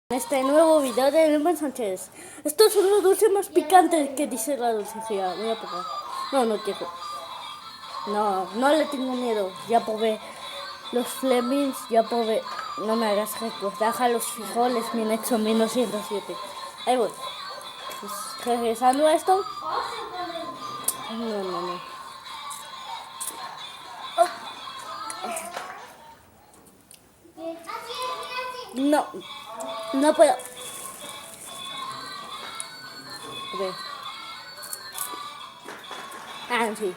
En este nuevo video de Elman Sánchez. Estos son los dulces más picantes que dice la dulcería. Voy a probar. No quiero. No le tengo miedo. Ya probé los Flemings, ya probé. No me hagas recordar los frijoles, mi Nexo 1907. Ahí voy. Pues, regresando a esto. No. No puedo. A ver. Sí.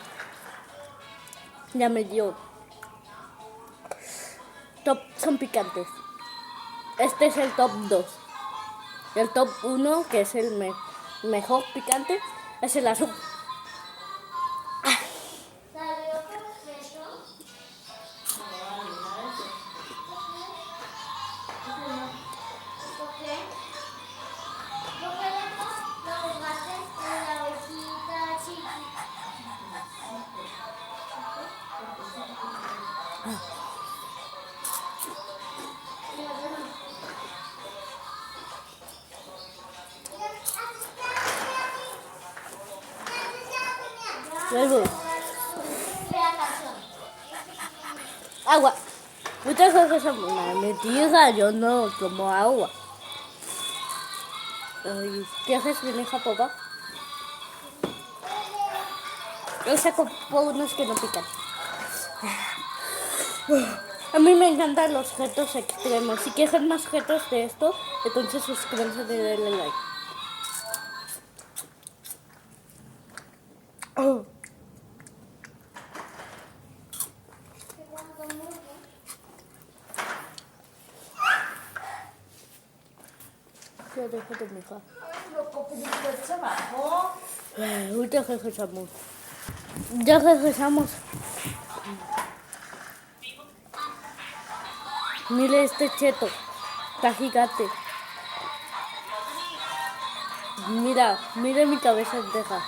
Ya me dio. Top son picantes. Este es el top 2. El top 1, que es el mejor picante, es el azul. Luego, agua. Muchas veces es una mentira, yo no tomo agua. ¿Qué haces, mi hija, papá? Yo saco por unos que no pican. A mí me encantan los retos extremos. Si quieren más retos de esto, entonces suscríbanse y denle like. Ya déjate, mija. Ahorita regresamos. Ya regresamos. Mire este cheto. Está gigante. Mira mi cabeza entera.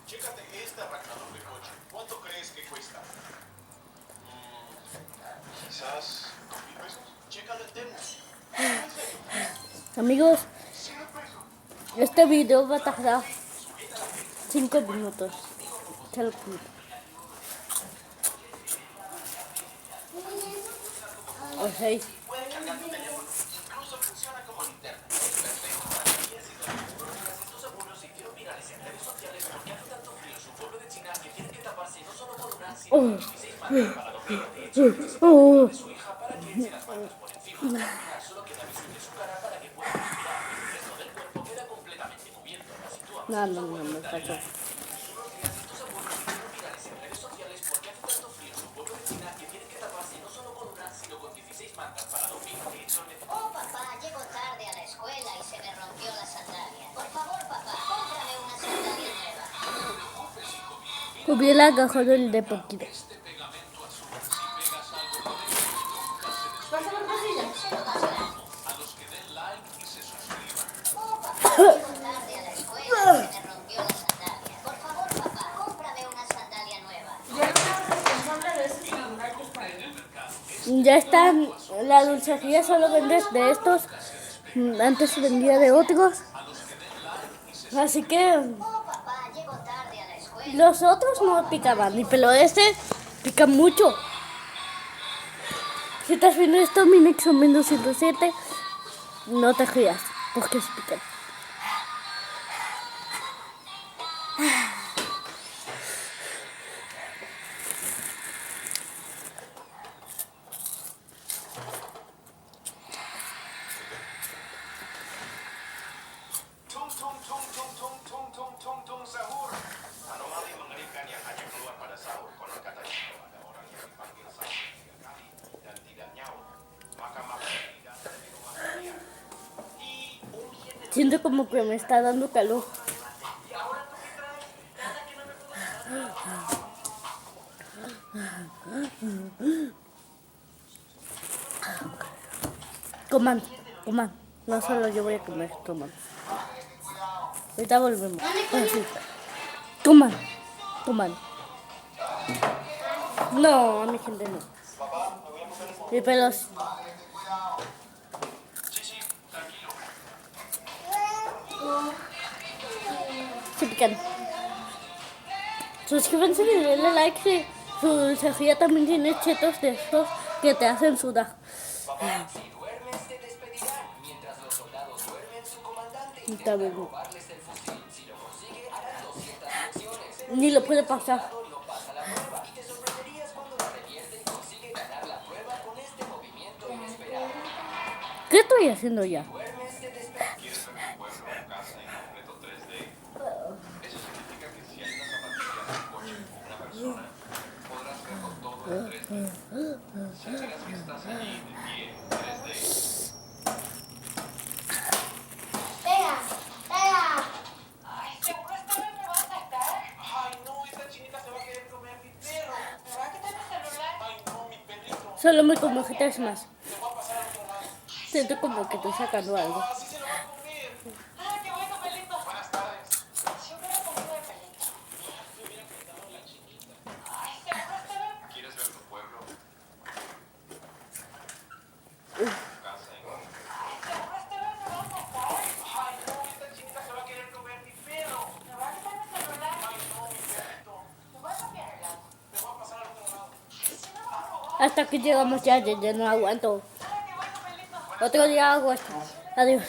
Chécate este arrancador de coche. ¿Cuánto crees que cuesta? Quizás 2,000 pesos. Chécalo el demo. Amigos, este video va a tardar 5 minutos. Se lo prometo. O 6. Puede cargar tu teléfono. Incluso funciona como linterna. Es perfecto para niñas y dormidas. Estos seguros se hicieron virales en redes sociales porque hace tanto frío en su pueblo de China que tienen que taparse no solo con una, sino con 16 mantas para dormir. De hecho, necesitan ayuda de su hija para que eche las mantas por encima. Al final solo queda visible su cara para que pueda respirar. El resto del cuerpo queda completamente cubierto. Así tú No, me faltó. Oh, papá, llego tarde a la escuela y se me rompió la sandalia. Por favor, papá, cómprame una sandalia nueva. Hubiera cajado el de poquito. Pásame una silla. Se lo das gratis. Oh, papá, llego tarde a la escuela y se me rompió la sandalia. Por favor, papá, cómprame una sandalia nueva. Yo no soy responsable de ese celular que está ahí. Ya están, la dulcería solo vende de estos. Antes vendía de otros. Así que Oh, papá, llego tarde a la escuela. los otros no picaban, pero este pica mucho. Si estás viendo esto, mi Nexo 1907, no te rías, porque es picante. Tung sahur. Anomali mengerikan yang hanya keluar pada sahur. Konon katanya kalau ada orang yang dipanggil sahur 3 kali dan tidak nyaut, maka makannya tidak ada di rumah kalian. Siento como que me está dando calor. Coman. No solo yo voy a comer, coman. Ahorita volvemos. Así. Toman. Toman. No, a mi gente no. Mi pelo Sí, sí, tranquilo. se pican. Suscríbanse y denle like si su cejilla también tiene chetos de estos que te hacen sudar. Si duermes, te despedirán. Mientras los soldados duermen, su comandante Está intenta bien. robarles el fusil. Si lo consigue, harán 200 flexiones. Ni lo puede pasar. No pasa la prueba y te sorprenderías cuando la revierte y consigue ganar la prueba con este movimiento inesperado. ¿Qué estoy haciendo ya? Duermes, te despedirán. ¿Quieres ver tu pueblo o casa en completo 3D? Eso significa que si hay una zapatilla, un coche o una persona, podrás verlo todo en 3D. Sentirás que estás allí de pie en 3D. Pega, pega. ¿Seguro esta vez me vas a sacar? Ay, no, esta chinita se va a querer comer mi perro. ¿Me vas a quitar mi celular? Ay, no, mi perrito. Solo me como que tres más. Le voy a pasar al otro lado. Siento como que estoy sacando algo. Así se lo va a comer. ¡Ay, qué bueno, Pelito! Buenas tardes. Si hubiera comido de Pelito. Me hubiera quedado la chinita. Ay, ¿seguro esta vez? ¿Quieres ver tu pueblo? Casa en ¿Seguro esta vez me vas a sacar? Ay, no, esta chinita se va a querer comer mi perro. ¿Me vas a quitar mi celular? Ay, no, mi perrito. ¿Me vas a cambiar el agua? Le voy a pasar al otro lado. Si no me va a robar. Hasta que llegamos ya no aguanto. ¡Ay, qué bueno, Pelito! Otro día hago esto. Adiós.